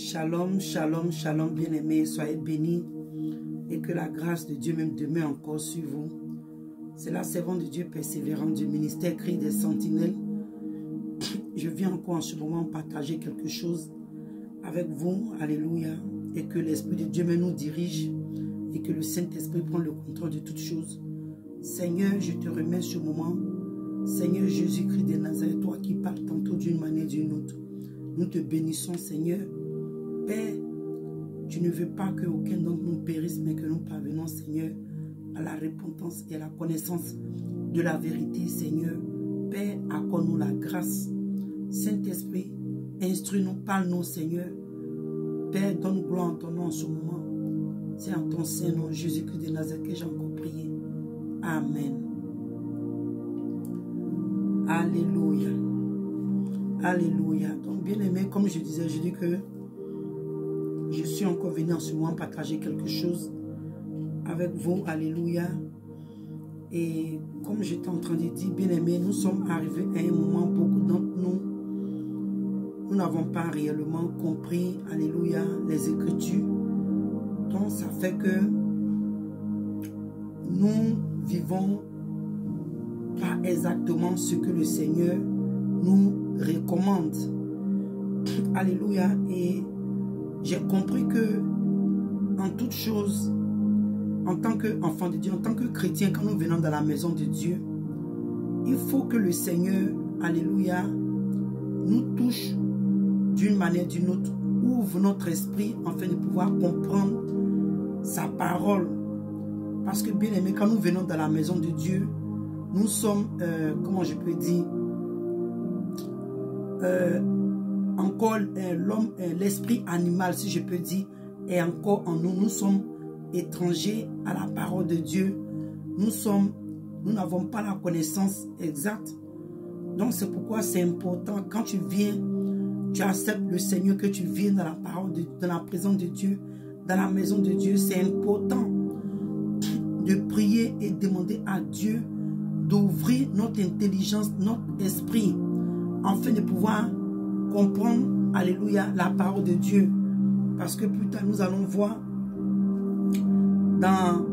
Shalom, shalom, shalom, bien-aimés, soyez bénis et que la grâce de Dieu même demeure encore sur vous. C'est la servante de Dieu persévérante du ministère Cri des Sentinelles. Je viens encore en ce moment partager quelque chose avec vous, alléluia, et que l'Esprit de Dieu même nous dirige et que le Saint-Esprit prenne le contrôle de toutes choses. Seigneur, je te remets ce moment. Seigneur Jésus-Christ de Nazareth, toi qui parles tantôt d'une manière ou d'une autre, nous te bénissons, Seigneur. Père, tu ne veux pas qu'aucun d'entre nous périsse, mais que nous parvenons, Seigneur, à la repentance et à la connaissance de la vérité, Seigneur. Père, accorde-nous la grâce. Saint-Esprit, instruis-nous, parle-nous, Seigneur. Père, donne gloire en ton nom en ce moment. C'est en ton saint nom, Jésus-Christ de Nazareth, que j'ai encore prié. Amen. Alléluia. Alléluia. Donc, bien aimé, comme je disais, je dis que je suis encore venu en ce moment partager quelque chose avec vous. Alléluia. Et comme j'étais en train de dire, bien aimé, nous sommes arrivés à un moment, beaucoup d'entre nous n'avons pas réellement compris, alléluia, les Écritures. Donc, ça fait que nous vivons pas exactement ce que le Seigneur nous recommande. Alléluia. Et j'ai compris que en toute chose, en tant qu'enfant de Dieu, en tant que chrétien, quand nous venons dans la maison de Dieu, il faut que le Seigneur, alléluia, nous touche d'une manière ou d'une autre, ouvre notre esprit afin de pouvoir comprendre sa parole. Parce que bien aimé, quand nous venons dans la maison de Dieu, nous sommes, comment je peux dire, encore l'homme, l'esprit animal, si je peux dire, est encore en nous. Nous sommes étrangers à la parole de Dieu. Nous n'avons pas la connaissance exacte. Donc c'est pourquoi c'est important, quand tu viens, tu acceptes le Seigneur, que tu viennes dans la parole, dans la présence de Dieu, dans la maison de Dieu. C'est important de prier et demander à Dieu d'ouvrir notre intelligence, notre esprit, afin de pouvoir comprendre, alléluia, la parole de Dieu. Parce que plus tard, nous allons voir dans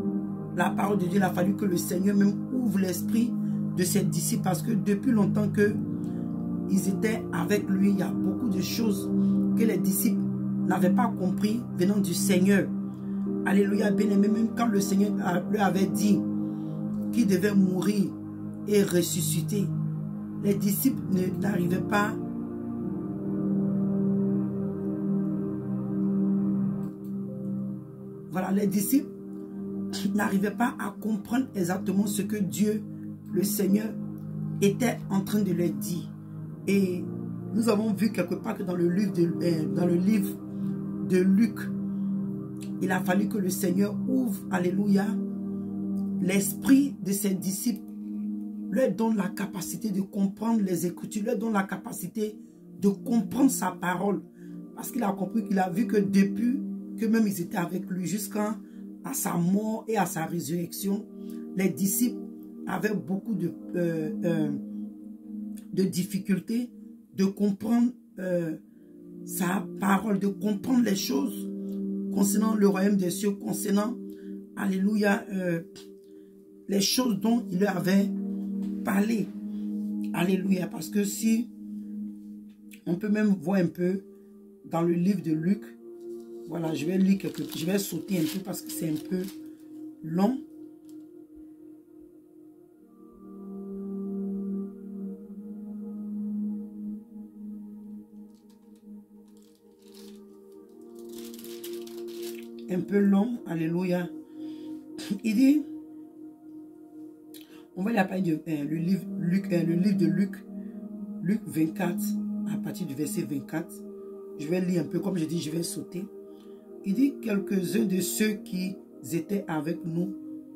la parole de Dieu, il a fallu que le Seigneur même ouvre l'esprit de ses disciples. Parce que depuis longtemps qu'ils étaient avec lui, il y a beaucoup de choses que les disciples n'avaient pas compris venant du Seigneur. Alléluia, bien-aimé, même quand le Seigneur leur avait dit qu'il devait mourir et ressusciter, les disciples n'arrivaient pas les disciples n'arrivaient pas à comprendre exactement ce que Dieu, le Seigneur, était en train de leur dire. Et nous avons vu quelque part que dans le livre de Luc, il a fallu que le Seigneur ouvre, alléluia, l'esprit de ses disciples, leur donne la capacité de comprendre les Écritures, leur donne la capacité de comprendre sa parole. Parce qu'il a compris, qu'il a vu que depuis que même ils étaient avec lui jusqu'à sa mort et à sa résurrection, les disciples avaient beaucoup de difficultés de comprendre sa parole, de comprendre les choses concernant le royaume des cieux, concernant, alléluia, les choses dont il leur avait parlé. Alléluia, parce que si on peut même voir un peu dans le livre de Luc. Voilà, je vais lire je vais sauter un peu parce que c'est un peu long. Un peu long, alléluia. Il dit, on va lire le livre de Luc, Luc 24, à partir du verset 24. Je vais lire un peu, comme je dis, je vais sauter. Il dit, quelques-uns de ceux qui étaient avec nous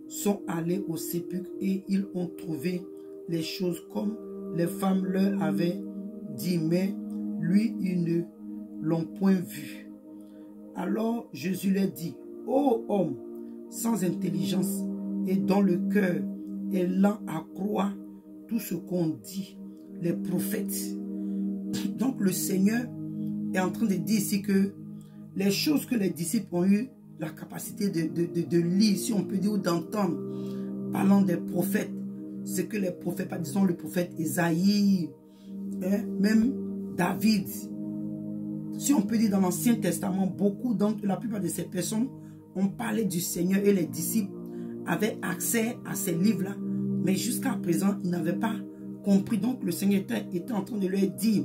sont allés au sépulcre et ils ont trouvé les choses comme les femmes leur avaient dit, mais lui, ils ne l'ont point vu. Alors Jésus leur dit, ô homme sans intelligence et dont le cœur est lent à croire tout ce qu'on dit, les prophètes. Donc le Seigneur est en train de dire ici que les choses que les disciples ont eu la capacité de lire, si on peut dire, ou d'entendre, parlant des prophètes, ce que les prophètes, par disons le prophète Isaïe, même David, si on peut dire dans l'Ancien Testament, beaucoup, donc la plupart de ces personnes ont parlé du Seigneur et les disciples avaient accès à ces livres-là, mais jusqu'à présent, ils n'avaient pas compris. Donc le Seigneur était en train de leur dire,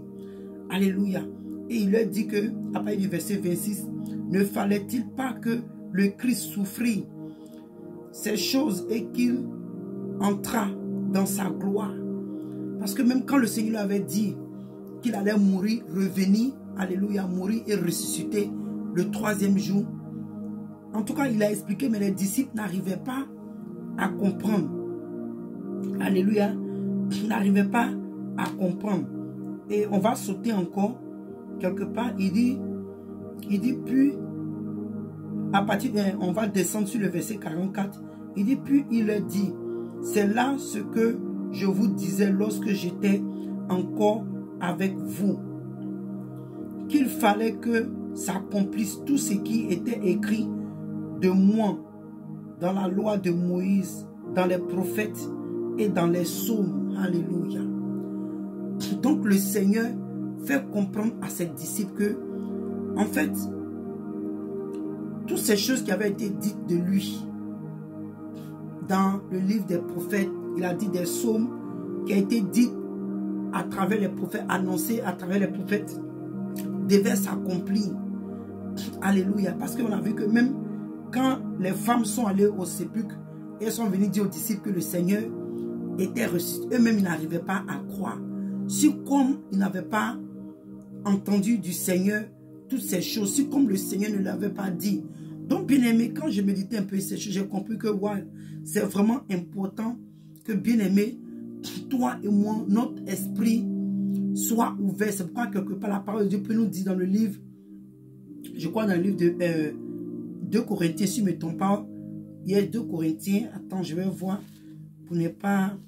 alléluia, et il leur dit que, à partir du verset 26, ne fallait-il pas que le Christ souffrit ces choses et qu'il entra dans sa gloire? Parce que même quand le Seigneur avait dit qu'il allait mourir, revenir, alléluia, mourir et ressusciter le 3e jour, en tout cas il a expliqué, mais les disciples n'arrivaient pas à comprendre. Alléluia, n'arrivaient pas à comprendre. Et on va sauter encore quelque part. Il dit puis, à partir on va descendre sur le verset 44. Il dit, puis il leur dit, c'est là ce que je vous disais lorsque j'étais encore avec vous, qu'il fallait que s'accomplisse tout ce qui était écrit de moi dans la loi de Moïse, dans les prophètes et dans les psaumes. Alléluia. Donc le Seigneur fait comprendre à ses disciples que, en fait, toutes ces choses qui avaient été dites de lui dans le livre des prophètes, il a dit des psaumes qui a été dit à travers les prophètes, annoncé à travers les prophètes, devaient s'accomplir. Alléluia. Parce qu'on a vu que même quand les femmes sont allées au sépulcre, elles sont venues dire aux disciples que le Seigneur était ressuscité. Eux-mêmes, ils n'arrivaient pas à croire. Si comme ils n'avaient pas entendu du Seigneur toutes ces choses, si comme le Seigneur ne l'avait pas dit. Donc, bien aimé, quand je méditais un peu ces choses, j'ai compris que ouais, c'est vraiment important que, bien aimé, toi et moi, notre esprit soit ouvert. C'est pourquoi quelque part la parole de Dieu peut nous dire dans le livre, je crois dans le livre de 2 Corinthiens, si je ne me trompe pas, il y a 2 Corinthiens, attends, je vais voir, pour ne pas,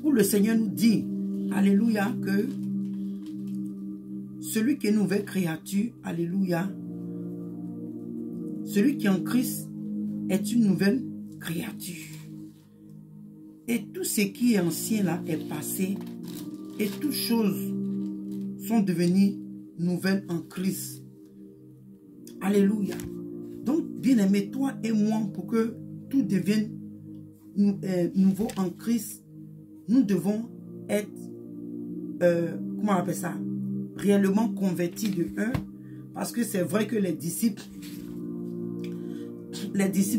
où le Seigneur nous dit, alléluia, que celui qui est une nouvelle créature, alléluia, celui qui est en Christ est une nouvelle créature. Et tout ce qui est ancien là est passé, et toutes choses sont devenues nouvelles en Christ. Alléluia. Donc, bien-aimé, toi et moi, pour que tout devienne nouveau en Christ, nous devons être, comment on appelle ça, réellement convertis de un, parce que c'est vrai que les disciples,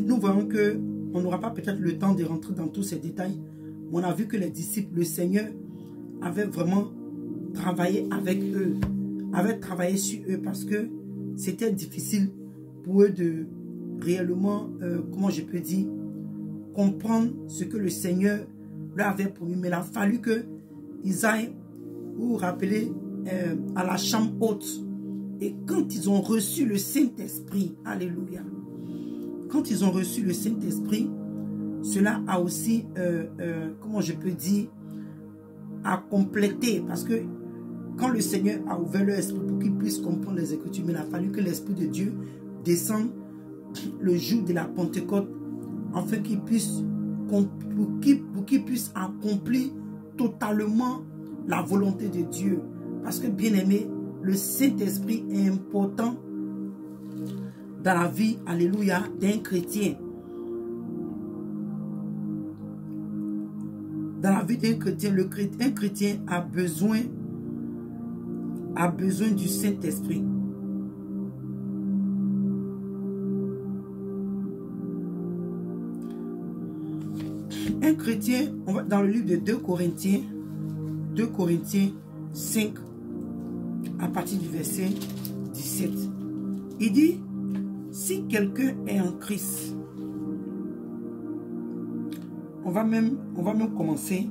nous voyons que on n'aura pas peut-être le temps de rentrer dans tous ces détails, mais on a vu que les disciples, le Seigneur avait vraiment travaillé avec eux, avait travaillé sur eux, parce que c'était difficile pour eux de réellement, comment je peux dire, comprendre ce que le Seigneur leur avait promis. Mais il a fallu qu'ils aillent, vous vous rappelez, à la chambre haute. Et quand ils ont reçu le Saint-Esprit, alléluia, quand ils ont reçu le Saint-Esprit, cela a aussi, comment je peux dire, a complété. Parce que quand le Seigneur a ouvert leur esprit pour qu'ils puissent comprendre les Écritures, mais il a fallu que l'Esprit de Dieu descende le jour de la Pentecôte, afin qu'ils puissent, pour qu'ils puissent accomplir totalement la volonté de Dieu. Parce que, bien aimé, le Saint-Esprit est important dans la vie, alléluia, d'un chrétien. Dans la vie d'un chrétien, un chrétien a besoin du Saint-Esprit. Un chrétien, on va dans le livre de 2 Corinthiens 5, à partir du verset 17. Il dit, si quelqu'un est en Christ, on va même commencer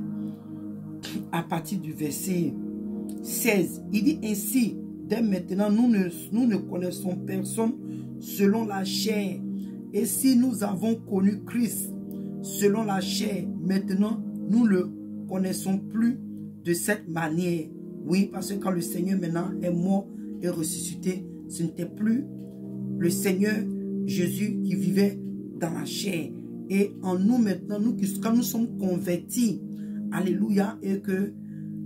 à partir du verset 16. Il dit ainsi, dès maintenant, nous ne connaissons personne selon la chair. Et si nous avons connu Christ selon la chair, maintenant, nous ne le connaissons plus de cette manière. Oui, parce que quand le Seigneur maintenant est mort et ressuscité, ce n'était plus le Seigneur Jésus qui vivait dans la chair. Et en nous maintenant, quand nous sommes convertis, alléluia, et que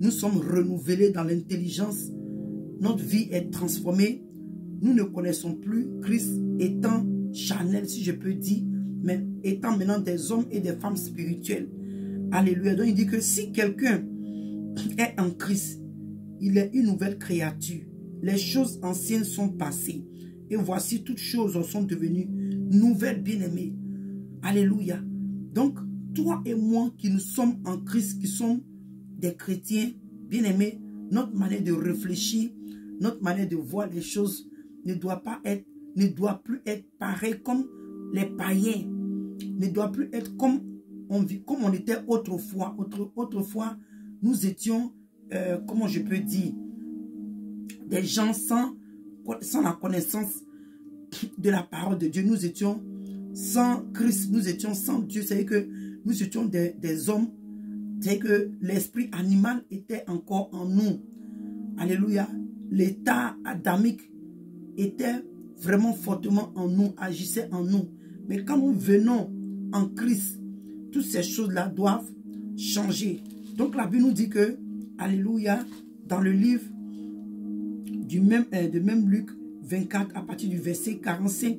nous sommes renouvelés dans l'intelligence, notre vie est transformée. Nous ne connaissons plus Christ étant charnel, si je peux dire, mais étant maintenant des hommes et des femmes spirituels. Alléluia. Donc il dit que si quelqu'un est en Christ, il est une nouvelle créature. Les choses anciennes sont passées. Et voici, toutes choses sont devenues nouvelles, bien-aimées. Alléluia. Donc, toi et moi qui nous sommes en Christ, qui sommes des chrétiens, bien-aimés, notre manière de réfléchir, notre manière de voir les choses ne doit plus être pareil comme les païens. Ne doit plus être comme on était autrefois. Autrefois, nous étions, comment je peux dire, des gens sans la connaissance de la parole de Dieu. Nous étions sans Christ, nous étions sans Dieu. C'est-à-dire que nous étions des hommes, c'est que l'esprit animal était encore en nous. Alléluia. L'état adamique était vraiment fortement en nous, agissait en nous. Mais quand nous venons en Christ, toutes ces choses-là doivent changer. Donc la Bible nous dit que, alléluia, dans le livre de même Luc 24, à partir du verset 45,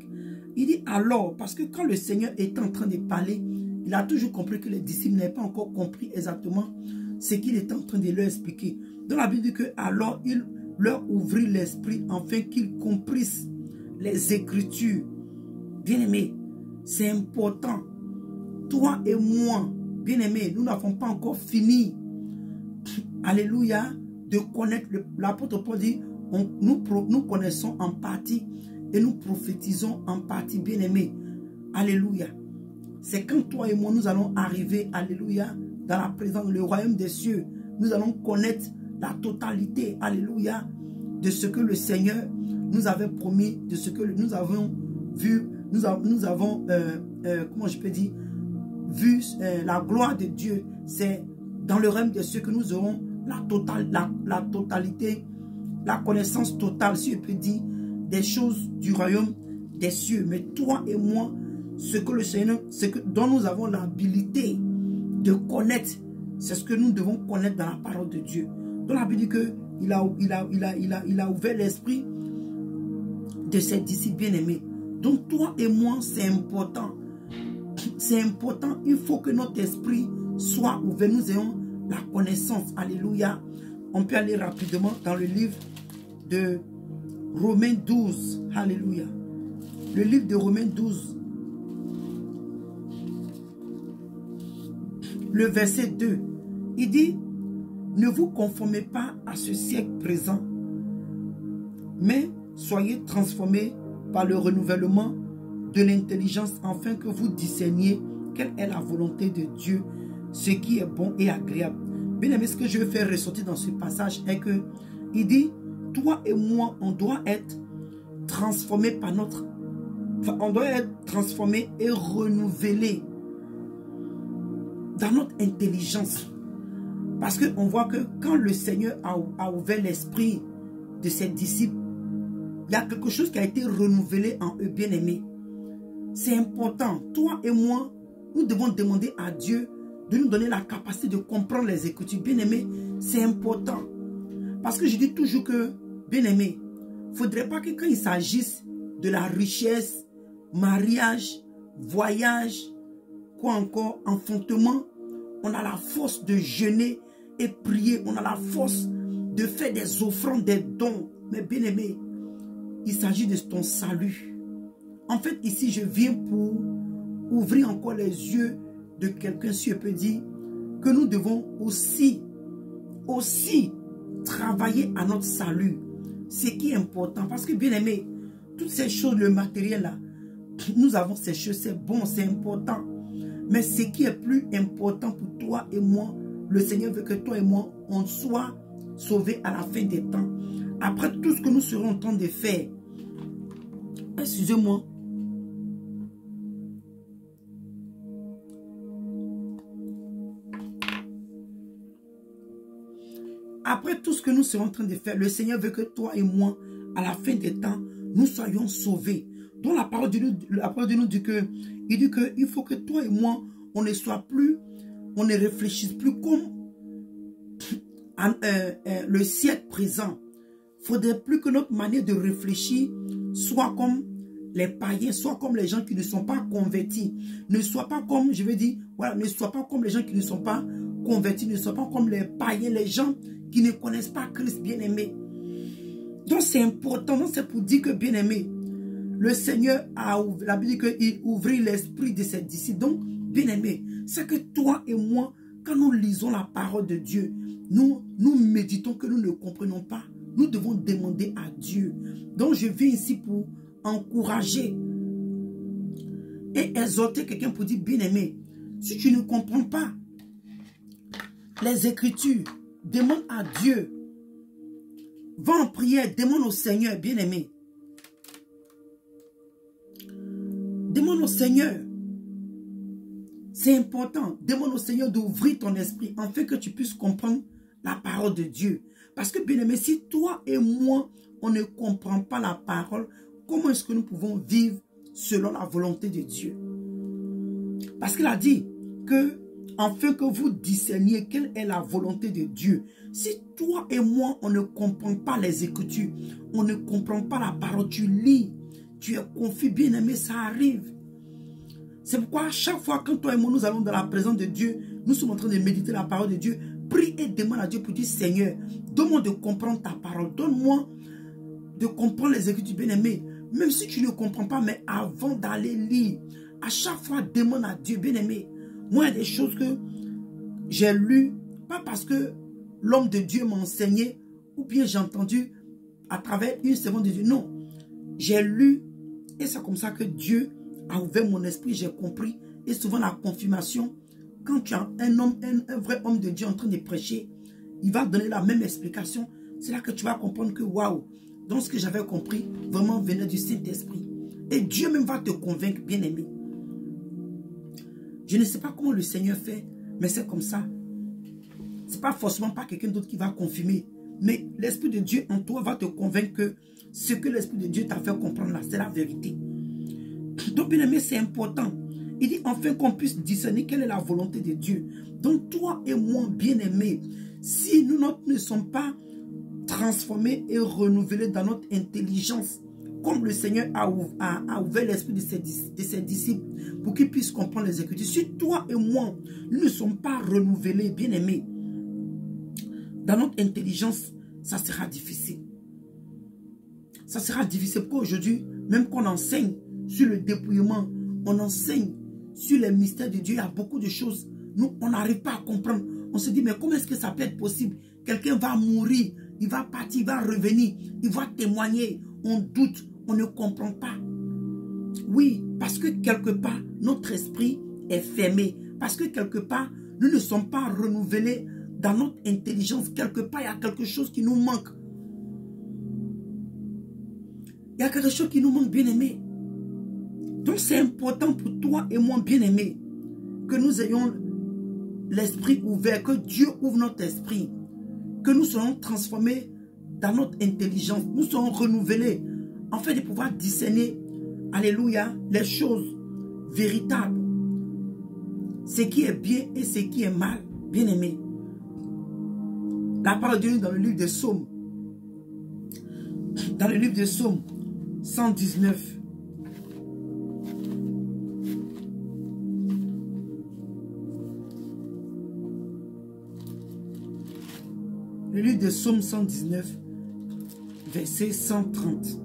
il dit alors, parce que quand le Seigneur était en train de parler, il a toujours compris que les disciples n'avaient pas encore compris exactement ce qu'il était en train de leur expliquer. Dans la Bible dit que alors il leur ouvrit l'esprit afin qu'ils comprissent les Écritures. Bien-aimés, c'est important. Toi et moi, bien-aimés, nous n'avons pas encore fini, alléluia, de connaître. L'apôtre Paul dit, nous connaissons en partie et nous prophétisons en partie, bien-aimés. Alléluia. C'est quand toi et moi, nous allons arriver, alléluia, dans la présence, le royaume des cieux. Nous allons connaître la totalité, alléluia, de ce que le Seigneur nous avait promis, de ce que nous avons vu, nous avons, comment je peux dire, vu la gloire de Dieu. C'est dans le royaume des cieux que nous aurons la totalité, la connaissance totale, si je peux dire, des choses du royaume des cieux. Mais toi et moi, ce que le Seigneur, dont nous avons l'habilité de connaître, c'est ce que nous devons connaître dans la parole de Dieu. Donc la Bible dit qu'il a ouvert l'esprit de ses disciples bien-aimés. Donc toi et moi, c'est important. C'est important. Il faut que notre esprit soit ouvert. Nous ayons la connaissance. Alléluia. On peut aller rapidement dans le livre de Romains 12. Alléluia. Le livre de Romains 12. Le verset 2. Il dit, ne vous conformez pas à ce siècle présent, mais soyez transformés par le renouvellement de l'intelligence, afin que vous discerniez quelle est la volonté de Dieu, ce qui est bon et agréable. Bien aimé, ce que je veux faire ressortir dans ce passage est que il dit, toi et moi, on doit être transformés par notre... Enfin, on doit être transformés et renouvelés dans notre intelligence. Parce qu'on voit que quand le Seigneur a ouvert l'esprit de ses disciples, il y a quelque chose qui a été renouvelé en eux, bien-aimés. C'est important. Toi et moi, nous devons demander à Dieu de nous donner la capacité de comprendre les Écritures. Bien-aimés, c'est important. Parce que je dis toujours que, bien-aimés, il ne faudrait pas que quand il s'agisse de la richesse, mariage, voyage, quoi encore, enfantement, on a la force de jeûner et prier. On a la force de faire des offrandes, des dons. Mais bien-aimés, il s'agit de ton salut. En fait, ici, je viens pour ouvrir encore les yeux de quelqu'un, si je peux dire, que nous devons aussi travailler à notre salut. Ce qui est important. Parce que, bien aimé, toutes ces choses, le matériel là, nous avons ces choses, c'est bon, c'est important. Mais ce qui est plus important pour toi et moi, le Seigneur veut que toi et moi, on soit sauvés à la fin des temps. Après tout ce que nous serons en train de faire, excusez-moi, après tout ce que nous serons en train de faire, le Seigneur veut que toi et moi, à la fin des temps, nous soyons sauvés. Donc la parole de nous dit que, il faut que toi et moi, on ne soit plus, on ne réfléchisse plus comme le siècle présent. Il ne faudrait plus que notre manière de réfléchir soit comme les païens, soit comme les gens qui ne sont pas convertis. Ne soit pas comme, je veux dire, voilà, ne soit pas comme les gens qui ne sont pas convertis, ne soit pas comme les païens, les gens qui ne connaissent pas Christ, bien-aimé. Donc c'est important, c'est pour dire que, bien-aimé, le Seigneur a ouvert, la Bible dit qu'il ouvrit l'esprit de ses disciples. Donc, bien-aimé, c'est que toi et moi, quand nous lisons la parole de Dieu, nous méditons que nous ne comprenons pas. Nous devons demander à Dieu. Donc, je viens ici pour encourager et exhorter quelqu'un pour dire, bien-aimé, si tu ne comprends pas les Écritures, demande à Dieu. Va en prière, demande au Seigneur, bien-aimé. Demande au Seigneur. C'est important. Demande au Seigneur d'ouvrir ton esprit afin que tu puisses comprendre la parole de Dieu. Parce que, bien-aimé, si toi et moi, on ne comprend pas la parole, comment est-ce que nous pouvons vivre selon la volonté de Dieu? Parce qu'il a dit que, afin que vous discerniez quelle est la volonté de Dieu. Si toi et moi, on ne comprend pas les Écritures, on ne comprend pas la parole, tu lis, tu es confus, bien-aimé, ça arrive. C'est pourquoi à chaque fois quand toi et moi nous allons dans la présence de Dieu, nous sommes en train de méditer la parole de Dieu, prie et demande à Dieu pour dire, Seigneur, donne-moi de comprendre ta parole, donne-moi de comprendre les Écritures, bien-aimé. Même si tu ne comprends pas, mais avant d'aller lire, à chaque fois demande à Dieu, bien-aimé. Moi, il y a des choses que j'ai lues, pas parce que l'homme de Dieu m'a enseigné, ou bien j'ai entendu à travers une seconde de Dieu. Non, j'ai lu, et c'est comme ça que Dieu a ouvert mon esprit, j'ai compris. Et souvent la confirmation, quand tu as un vrai homme de Dieu en train de prêcher, il va donner la même explication. C'est là que tu vas comprendre que waouh, donc ce que j'avais compris, vraiment venait du Saint-Esprit. Et Dieu même va te convaincre, bien-aimé. Je ne sais pas comment le Seigneur fait, mais c'est comme ça. Ce n'est pas forcément pas quelqu'un d'autre qui va confirmer. Mais l'Esprit de Dieu en toi va te convaincre que ce que l'Esprit de Dieu t'a fait comprendre là, c'est la vérité. Donc, bien-aimé, c'est important. Il dit enfin qu'on puisse discerner quelle est la volonté de Dieu. Donc, toi et moi, bien-aimés, si nous ne sommes pas transformés et renouvelés dans notre intelligence, comme le Seigneur a ouvert l'esprit de ses disciples pour qu'ils puissent comprendre les Écritures. Si toi et moi, nous ne sommes pas renouvelés, bien-aimés, dans notre intelligence, ça sera difficile. Ça sera difficile qu'aujourd'hui, même qu'on enseigne sur le dépouillement, on enseigne sur les mystères de Dieu, il y a beaucoup de choses. Nous, on n'arrive pas à comprendre. On se dit, mais comment est-ce que ça peut être possible? Quelqu'un va mourir, il va partir, il va revenir, il va témoigner. On doute, on ne comprend pas. Oui, parce que quelque part, notre esprit est fermé. Parce que quelque part, nous ne sommes pas renouvelés dans notre intelligence. Quelque part, il y a quelque chose qui nous manque. Il y a quelque chose qui nous manque, bien-aimé. Donc, c'est important pour toi et moi, bien-aimé, que nous ayons l'esprit ouvert, que Dieu ouvre notre esprit, que nous soyons transformés dans notre intelligence, nous soyons renouvelés, afin de pouvoir discerner, alléluia, les choses véritables, ce qui est bien et ce qui est mal, bien-aimé. La parole de Dieu dans le livre des Psaumes, dans le livre des Psaumes 119, le livre de Psaume 119, verset 130.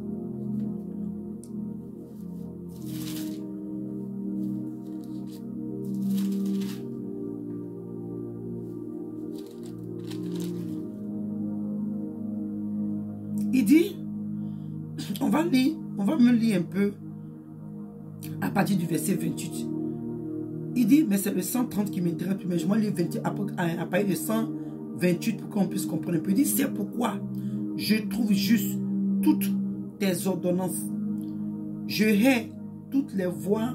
Il dit, on va me lire un peu à partir du verset 28. Il dit, mais c'est le 130 qui m'intéresse, mais je vais lire à partir de 128 pour qu'on puisse comprendre un peu. Il dit, c'est pourquoi je trouve juste toutes tes ordonnances. Je hais toutes les voies.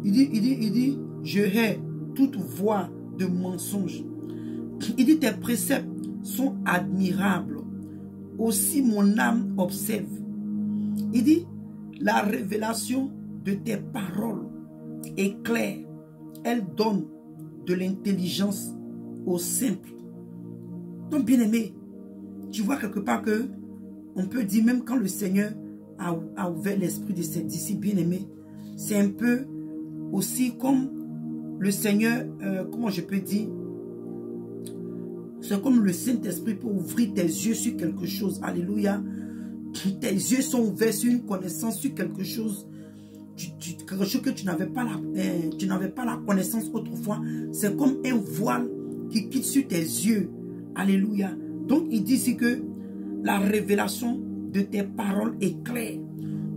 Il dit, je hais toute voie de mensonge. Il dit, tes préceptes sont admirables. Aussi mon âme observe. Il dit, la révélation de tes paroles est claire. Elle donne de l'intelligence aux simples. Donc, bien-aimé, tu vois quelque part que on peut dire, même quand le Seigneur a ouvert l'esprit de ses disciples bien-aimés, c'est un peu aussi comme le Seigneur, comment je peux dire, c'est comme le Saint-Esprit pour ouvrir tes yeux sur quelque chose. Alléluia. Tes yeux sont ouverts sur une connaissance, sur quelque chose. Quelque chose que tu n'avais pas la connaissance autrefois. C'est comme un voile qui quitte sur tes yeux. Alléluia. Donc il dit ici que la révélation de tes paroles est claire.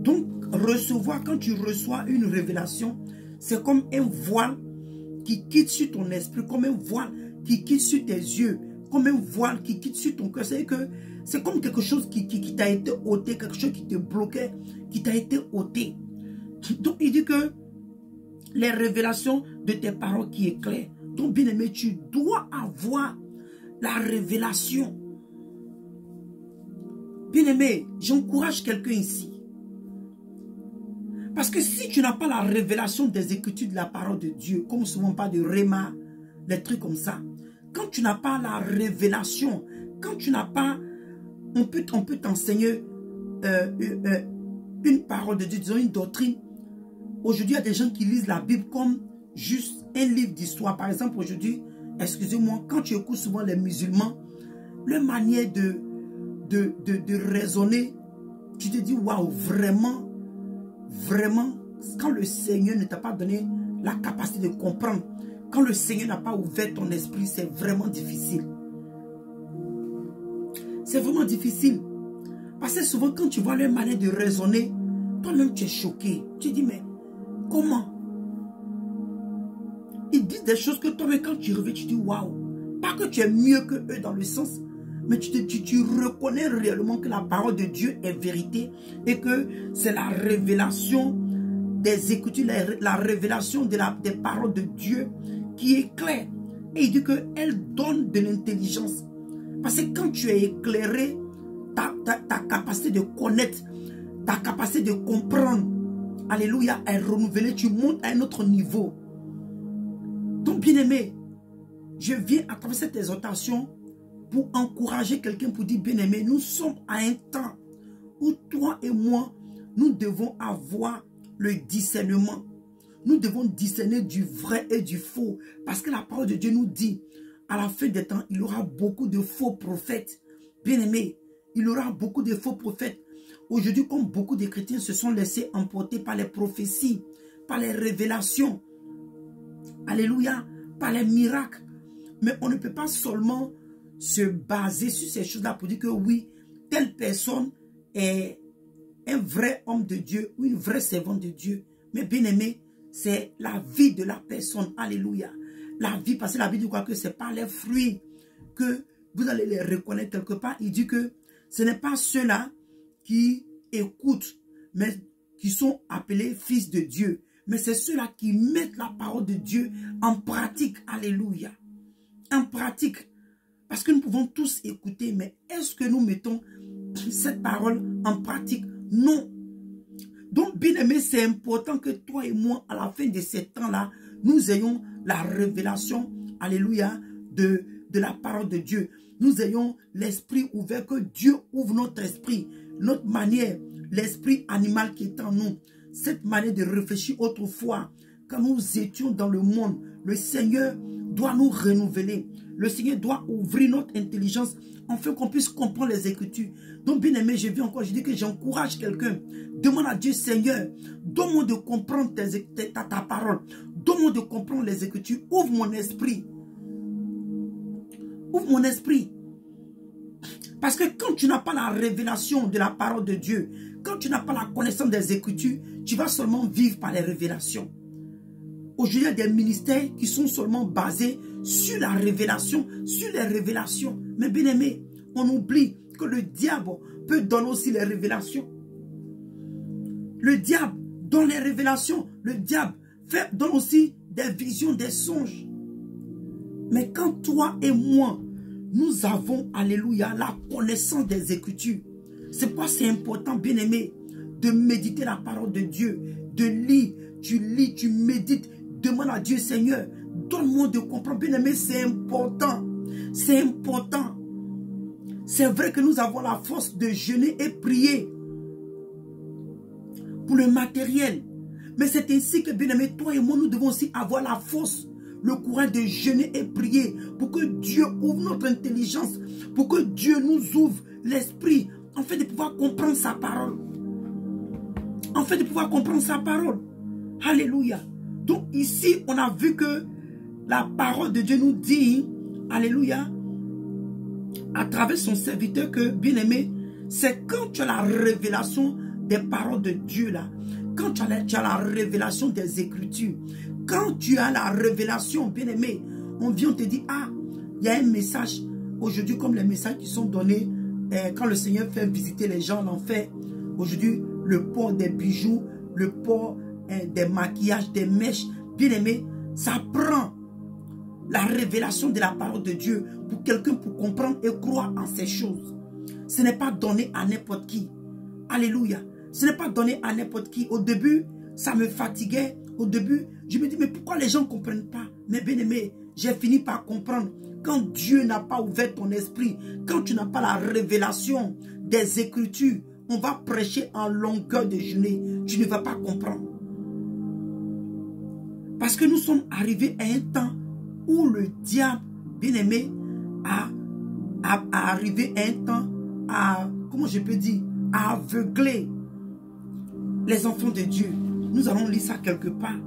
Donc recevoir, quand tu reçois une révélation, c'est comme un voile qui quitte sur ton esprit, comme un voile qui quitte sur tes yeux, comme un voile qui quitte sur ton cœur. C'est comme quelque chose qui t'a été ôté, quelque chose qui te bloquait, qui t'a été ôté. Donc il dit que les révélations de tes paroles qui est claire. Donc bien aimé, tu dois avoir la révélation. Bien aimé, j'encourage quelqu'un ici. Parce que si tu n'as pas la révélation des Écritures de la parole de Dieu, comme souvent on parle de Réma, des trucs comme ça, quand tu n'as pas la révélation, quand tu n'as pas, on peut t'enseigner une parole de Dieu, disons une doctrine. Aujourd'hui, il y a des gens qui lisent la Bible comme juste un livre d'histoire. Par exemple, aujourd'hui, excusez-moi, quand tu écoutes souvent les musulmans, leur manière de raisonner, tu te dis, waouh, vraiment, quand le Seigneur ne t'a pas donné la capacité de comprendre, quand le Seigneur n'a pas ouvert ton esprit, c'est vraiment difficile. C'est vraiment difficile. Parce que souvent, quand tu vois leur manière de raisonner, toi-même, tu es choqué. Tu te dis, mais comment? Ils disent des choses que toi-même, quand tu reviens, tu te dis, waouh. Pas que tu es mieux que eux dans le sens, mais tu reconnais réellement que la parole de Dieu est vérité et que c'est la révélation des Écritures, la révélation des paroles de Dieu qui est claire. Et il dit qu'elle donne de l'intelligence. Parce que quand tu es éclairé, ta capacité de connaître, ta capacité de comprendre, alléluia, est renouvelée. Tu montes à un autre niveau. Donc, bien-aimé, je viens à travers cette exhortation pour encourager quelqu'un, pour dire, bien-aimé, nous sommes à un temps où toi et moi, nous devons avoir le discernement. Nous devons discerner du vrai et du faux. Parce que la parole de Dieu nous dit, à la fin des temps, il y aura beaucoup de faux prophètes. Bien-aimé, il y aura beaucoup de faux prophètes. Aujourd'hui, comme beaucoup de chrétiens se sont laissés emporter par les prophéties, par les révélations, alléluia, par les miracles. Mais on ne peut pas seulement se baser sur ces choses-là pour dire que oui, telle personne est un vrai homme de Dieu ou une vraie servante de Dieu. Mais bien aimé, c'est la vie de la personne. Alléluia. La vie, parce que la vie dit quoi? Que ce n'est pas les fruits que vous allez les reconnaître quelque part. Il dit que ce n'est pas ceux-là qui écoutent, mais qui sont appelés fils de Dieu. Mais c'est ceux-là qui mettent la parole de Dieu en pratique. Alléluia. En pratique. Parce que nous pouvons tous écouter, mais est-ce que nous mettons cette parole en pratique? Non. Donc, bien aimé, c'est important que toi et moi, à la fin de ces temps-là, nous ayons la révélation, alléluia, de la parole de Dieu. Nous ayons l'esprit ouvert, que Dieu ouvre notre esprit, notre manière, l'esprit animal qui est en nous. Cette manière de réfléchir autrefois, quand nous étions dans le monde, le Seigneur doit nous renouveler. Le Seigneur doit ouvrir notre intelligence afin qu'on puisse comprendre les Écritures. Donc, bien aimé, je viens encore, je dis que j'encourage quelqu'un. Demande à Dieu, Seigneur, donne-moi de comprendre ta parole. Donne-moi de comprendre les Écritures. Ouvre mon esprit. Ouvre mon esprit. Parce que quand tu n'as pas la révélation de la parole de Dieu, quand tu n'as pas la connaissance des Écritures, tu vas seulement vivre par les révélations. Aujourd'hui, il y a des ministères qui sont seulement basés sur la révélation, sur les révélations. Mais bien aimé, on oublie que le diable peut donner aussi les révélations. Le diable donne les révélations. Le diable donne aussi des visions, des songes. Mais quand toi et moi, nous avons, alléluia, la connaissance des Écritures. C'est pourquoi c'est important, bien aimé, de méditer la parole de Dieu, de lire, tu médites, demande à Dieu, Seigneur, donne-moi de comprendre. Bien-aimé, c'est important. C'est important. C'est vrai que nous avons la force de jeûner et prier pour le matériel. Mais c'est ainsi que, bien-aimé, toi et moi, nous devons aussi avoir la force, le courage de jeûner et prier pour que Dieu ouvre notre intelligence, pour que Dieu nous ouvre l'esprit, afin de pouvoir comprendre sa parole. Afin de pouvoir comprendre sa parole. Alléluia. Donc ici, on a vu que la parole de Dieu nous dit, alléluia, à travers son serviteur, que, bien-aimé, c'est quand tu as la révélation des paroles de Dieu là, quand tu as la révélation des Écritures, quand tu as la révélation, bien-aimé, on vient te dire, ah, il y a un message aujourd'hui, comme les messages qui sont donnés quand le Seigneur fait visiter les gens en enfer. Aujourd'hui, le port des bijoux, le port des maquillages, des mèches, bien-aimé, ça prend la révélation de la parole de Dieu pour quelqu'un pour comprendre et croire en ces choses. Ce n'est pas donné à n'importe qui. Alléluia. Ce n'est pas donné à n'importe qui. Au début, ça me fatiguait. Au début, je me dis, mais pourquoi les gens ne comprennent pas? Mais bien aimé, j'ai fini par comprendre. Quand Dieu n'a pas ouvert ton esprit, quand tu n'as pas la révélation des Écritures, on va prêcher en longueur de journée. Tu ne vas pas comprendre. Parce que nous sommes arrivés à un temps où le diable, bien aimé, a arrivé à un temps à, comment je peux dire, à aveugler les enfants de Dieu. Nous allons lire ça quelque part.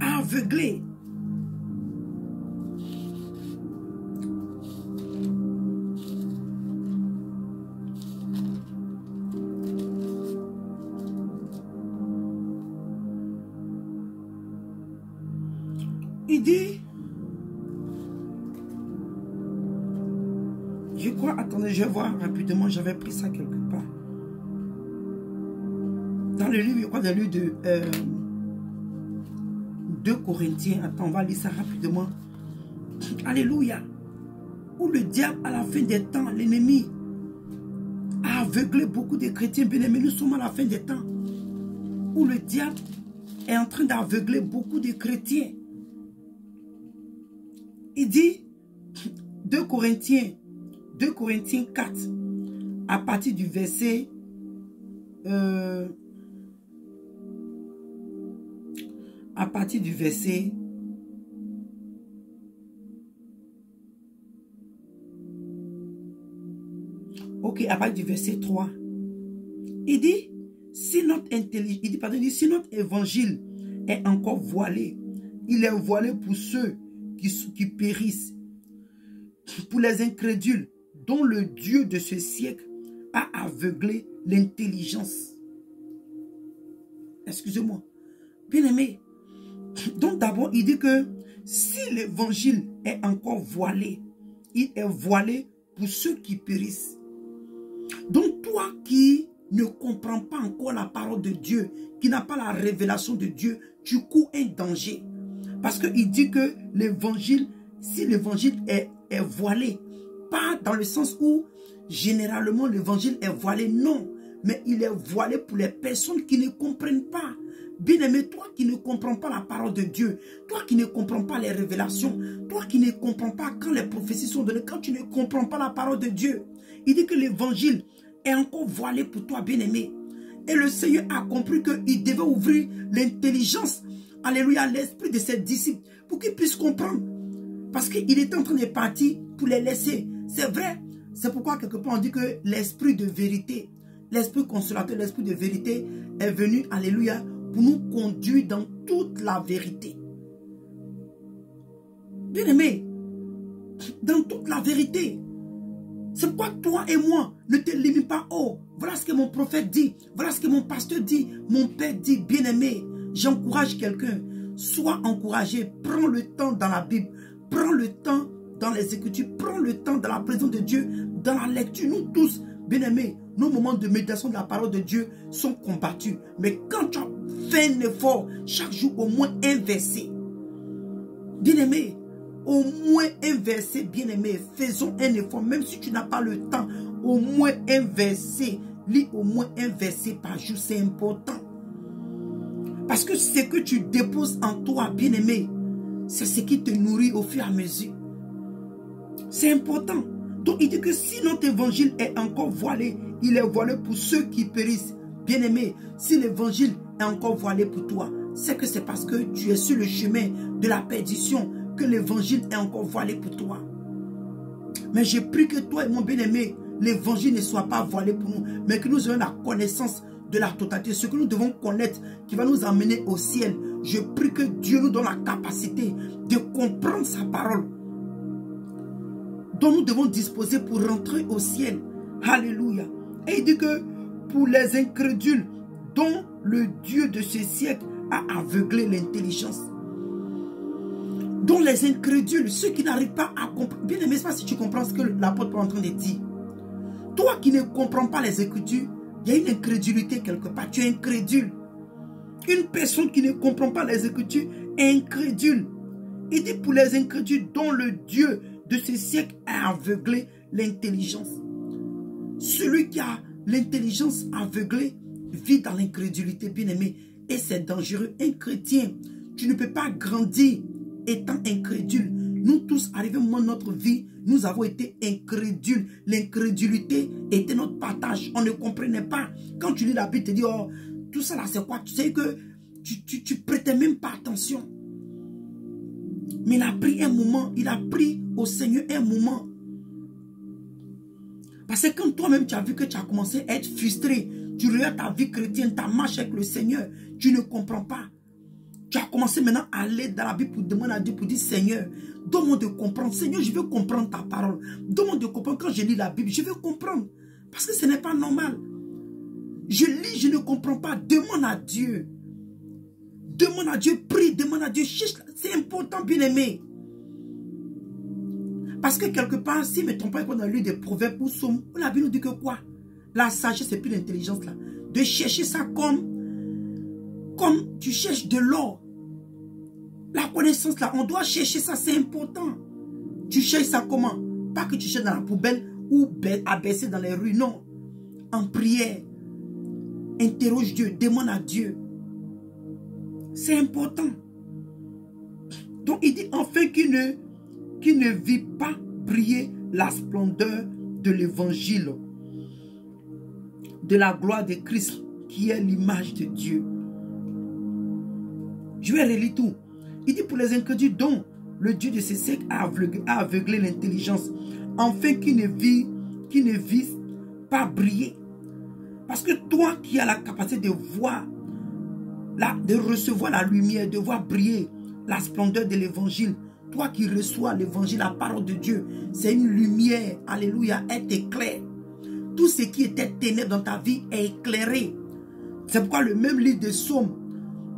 À aveugler. Il dit, je crois, attendez, je vais voir rapidement, j'avais pris ça quelque part. Dans le livre, je crois, dans le livre de 2 Corinthiens, attends, on va lire ça rapidement. Alléluia. Où le diable, à la fin des temps, l'ennemi, a aveuglé beaucoup de chrétiens, bien aimés, nous sommes à la fin des temps. Où le diable est en train d'aveugler beaucoup de chrétiens. Il dit, 2 Corinthiens 4, à partir du verset ok, à partir du verset 3. Il dit, si notre évangile est encore voilé, il est voilé pour ceux qui périssent, pour les incrédules, dont le Dieu de ce siècle a aveuglé l'intelligence. Excusez-moi. Bien-aimé. Donc d'abord, il dit que si l'évangile est encore voilé, il est voilé pour ceux qui périssent. Donc toi qui ne comprends pas encore la parole de Dieu, qui n'a pas la révélation de Dieu, tu cours un danger. Parce qu'il dit que l'évangile, si l'évangile est voilé, pas dans le sens où généralement l'évangile est voilé, non. Mais il est voilé pour les personnes qui ne comprennent pas. Bien-aimé, toi qui ne comprends pas la parole de Dieu, toi qui ne comprends pas les révélations, toi qui ne comprends pas quand les prophéties sont données, quand tu ne comprends pas la parole de Dieu, il dit que l'évangile est encore voilé pour toi, bien-aimé. Et le Seigneur a compris qu'il devait ouvrir l'intelligence, alléluia, l'esprit de ses disciples pour qu'ils puissent comprendre. Parce qu'il est en train de partir pour les laisser. C'est vrai. C'est pourquoi quelque part on dit que l'esprit de vérité, l'esprit consolateur, l'esprit de vérité est venu, alléluia, pour nous conduire dans toute la vérité. Bien-aimé, dans toute la vérité. C'est pourquoi toi et moi, ne te limite pas. Oh, voilà ce que mon prophète dit. Voilà ce que mon pasteur dit. Mon père dit. Bien-aimé, j'encourage quelqu'un. Sois encouragé. Prends le temps dans la Bible. Prends le temps dans les Écritures. Prends le temps dans la présence de Dieu. Dans la lecture. Nous tous, bien-aimés, nos moments de méditation de la parole de Dieu sont combattus. Mais quand tu as fait un effort, chaque jour au moins un verset. Bien-aimé, au moins un verset, bien-aimé. Faisons un effort, même si tu n'as pas le temps, au moins un verset. Lis au moins un verset par jour, c'est important. Parce que ce que tu déposes en toi, bien-aimé, c'est ce qui te nourrit au fur et à mesure. C'est important. Donc il dit que si notre évangile est encore voilé, il est voilé pour ceux qui périssent. Bien-aimé, si l'évangile est encore voilé pour toi, c'est que c'est parce que tu es sur le chemin de la perdition que l'évangile est encore voilé pour toi. Mais je prie que toi et mon bien-aimé, l'évangile ne soit pas voilé pour nous, mais que nous ayons la connaissance de la totalité, ce que nous devons connaître qui va nous emmener au ciel. Je prie que Dieu nous donne la capacité de comprendre sa parole, dont nous devons disposer pour rentrer au ciel. Alléluia. Et il dit que pour les incrédules, dont le Dieu de ce siècle a aveuglé l'intelligence. Dont les incrédules, ceux qui n'arrivent pas à comprendre. Bien aimé, pas si tu comprends ce que l'apôtre est en train de dire. Toi qui ne comprends pas les Écritures, il y a une incrédulité quelque part. Tu es incrédule. Une personne qui ne comprend pas les Écritures est incrédule. Il dit pour les incrédules, dont le Dieu de ce siècle a aveuglé l'intelligence. Celui qui a l'intelligence aveuglée vit dans l'incrédulité, bien-aimé. Et c'est dangereux. Un chrétien, tu ne peux pas grandir étant incrédule. Nous tous, arrivés au moment de notre vie, nous avons été incrédules. L'incrédulité était notre partage. On ne comprenait pas. Quand tu lis la Bible, tu te dis, oh, tout ça là, c'est quoi? Tu sais que tu prêtais même pas attention. Mais il a pris un moment, il a pris au Seigneur un moment. Parce que quand toi-même tu as vu que tu as commencé à être frustré, tu regardes ta vie chrétienne, ta marche avec le Seigneur, tu ne comprends pas. Tu as commencé maintenant à aller dans la Bible pour demander à Dieu, pour dire Seigneur, donne-moi de comprendre. Seigneur, je veux comprendre ta parole. Donne-moi de comprendre quand je lis la Bible, je veux comprendre. Parce que ce n'est pas normal. Je lis, je ne comprends pas. Demande à Dieu. Demande à Dieu, prie, demande à Dieu, cherche. C'est important, bien aimé. Parce que quelque part, si ne me trompe pas, quand on a lu des proverbes ou psaumes, la Bible nous dit que quoi? La sagesse et puis l'intelligence là. De chercher ça comme tu cherches de l'or. La connaissance là, on doit chercher ça, c'est important. Tu cherches ça comment? Pas que tu cherches dans la poubelle ou abaissé dans les rues, non. En prière. Interroge Dieu, demande à Dieu. C'est important. Donc il dit enfin qu'il ne vit pas briller la splendeur de l'évangile, de la gloire de Christ, qui est l'image de Dieu. Je vais relire tout. Il dit pour les incrédules dont le Dieu de ce siècle a aveuglé l'intelligence, afin qu'il ne vise pas briller. Parce que toi qui as la capacité de voir, de recevoir la lumière, de voir briller la splendeur de l'évangile, toi qui reçois l'évangile, la parole de Dieu, c'est une lumière, alléluia, elle t'éclaire. Tout ce qui était ténèbres dans ta vie est éclairé. C'est pourquoi le même livre de Psaume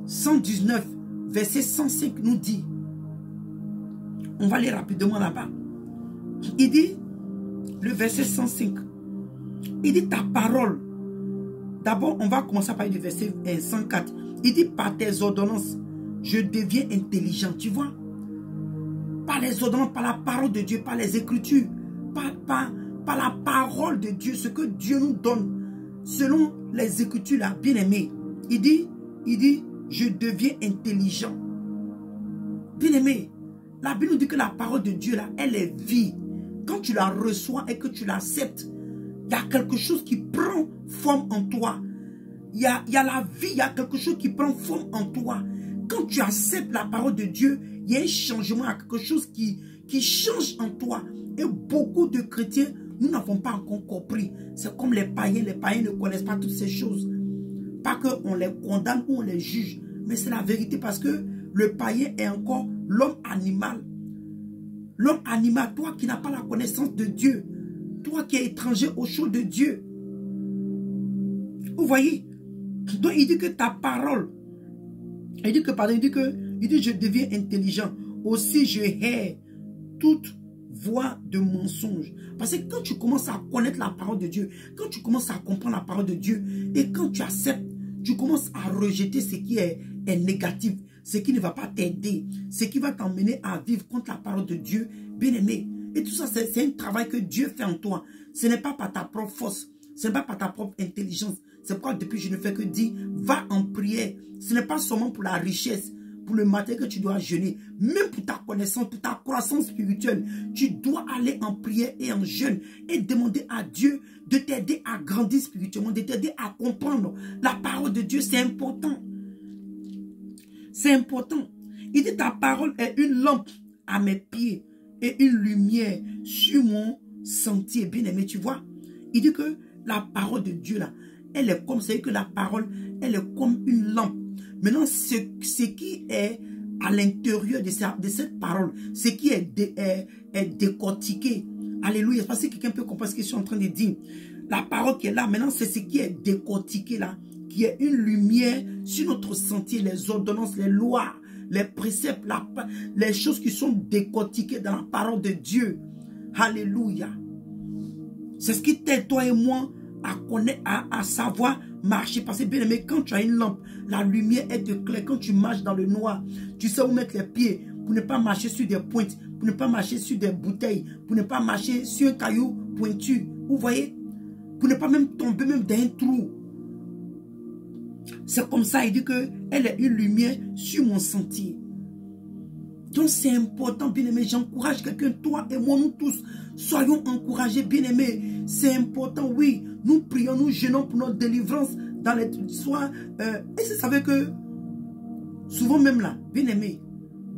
119, verset 105 nous dit, on va aller rapidement là-bas. Il dit, le verset 105, il dit ta parole. D'abord, on va commencer par le verset 104. Il dit, par tes ordonnances, je deviens intelligent. Tu vois? Par les ordonnances, par la parole de Dieu, par les Écritures, par la parole de Dieu, ce que Dieu nous donne, selon les Écritures, là, bien aimé. Il dit, je deviens intelligent. Bien aimé, la Bible nous dit que la parole de Dieu, là, elle est vie. Quand tu la reçois et que tu l'acceptes, il y a quelque chose qui prend forme en toi. Il y a la vie, il y a quelque chose qui prend forme en toi. Quand tu acceptes la parole de Dieu, il y a un changement, il y a quelque chose qui change en toi. Et beaucoup de chrétiens, nous n'avons pas encore compris. C'est comme les païens ne connaissent pas toutes ces choses. Pas qu'on les condamne ou on les juge, mais c'est la vérité parce que le païen est encore l'homme animal. L'homme animal, toi qui n'as pas la connaissance de Dieu, toi qui es étranger aux choses de Dieu. Vous voyez? Donc il dit que ta parole, il dit je deviens intelligent. Aussi je hais toute voix de mensonge. Parce que quand tu commences à connaître la parole de Dieu, quand tu commences à comprendre la parole de Dieu, et quand tu acceptes, tu commences à rejeter ce qui est négatif. ce qui ne va pas t'aider, ce qui va t'emmener à vivre contre la parole de Dieu, bien-aimé. Et tout ça, c'est un travail que Dieu fait en toi. Ce n'est pas par ta propre force, ce n'est pas par ta propre intelligence. C'est pourquoi depuis je ne fais que dire, va en prière. Ce n'est pas seulement pour la richesse, pour le matin que tu dois jeûner. Même pour ta connaissance, pour ta croissance spirituelle, tu dois aller en prière et en jeûne et demander à Dieu de t'aider à grandir spirituellement, de t'aider à comprendre la parole de Dieu. C'est important. C'est important. Il dit, ta parole est une lampe à mes pieds et une lumière sur mon sentier. Bien-aimé, tu vois, il dit que la parole de Dieu, là, elle est comme, c'est que la parole, elle est comme une lampe. Maintenant, ce qui est à l'intérieur de cette parole, ce qui est décortiqué. Alléluia. Parce que quelqu'un peut comprendre ce que je suis en train de dire. La parole qui est là, maintenant, c'est ce qui est décortiqué là, qui est une lumière sur notre sentier, les ordonnances, les lois, les préceptes, les choses qui sont décortiquées dans la parole de Dieu. Alléluia. C'est ce qui t'aide, toi et moi, à connaître, à savoir marcher. Parce que bien aimé, quand tu as une lampe, la lumière est de clair. Quand tu marches dans le noir, tu sais où mettre les pieds pour ne pas marcher sur des pointes, pour ne pas marcher sur des bouteilles, pour ne pas marcher sur un caillou pointu. Vous voyez? Pour ne pas même tomber même dans un trou. C'est comme ça, il dit qu'elle est une lumière sur mon sentier. Donc c'est important, bien-aimé. J'encourage quelqu'un, toi et moi, nous tous, soyons encouragés, bien-aimé. C'est important, oui. Nous prions, nous jeûnons pour notre délivrance dans les soins. Et vous savez que, souvent même là, bien-aimé,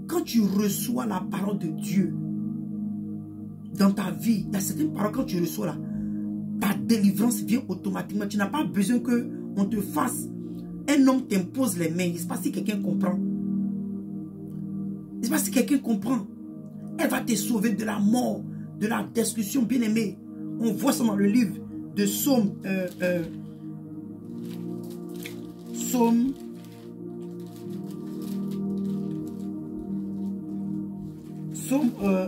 quand tu reçois la parole de Dieu dans ta vie, il y a certaines paroles, quand tu reçois là, ta délivrance vient automatiquement. Tu n'as pas besoin qu'on te fasse. Un homme t'impose les mains. Il ne sait pas si quelqu'un comprend. Il ne sait pas si quelqu'un comprend. Elle va te sauver de la mort, de la destruction, bien-aimée. On voit ça dans le livre de Psaume.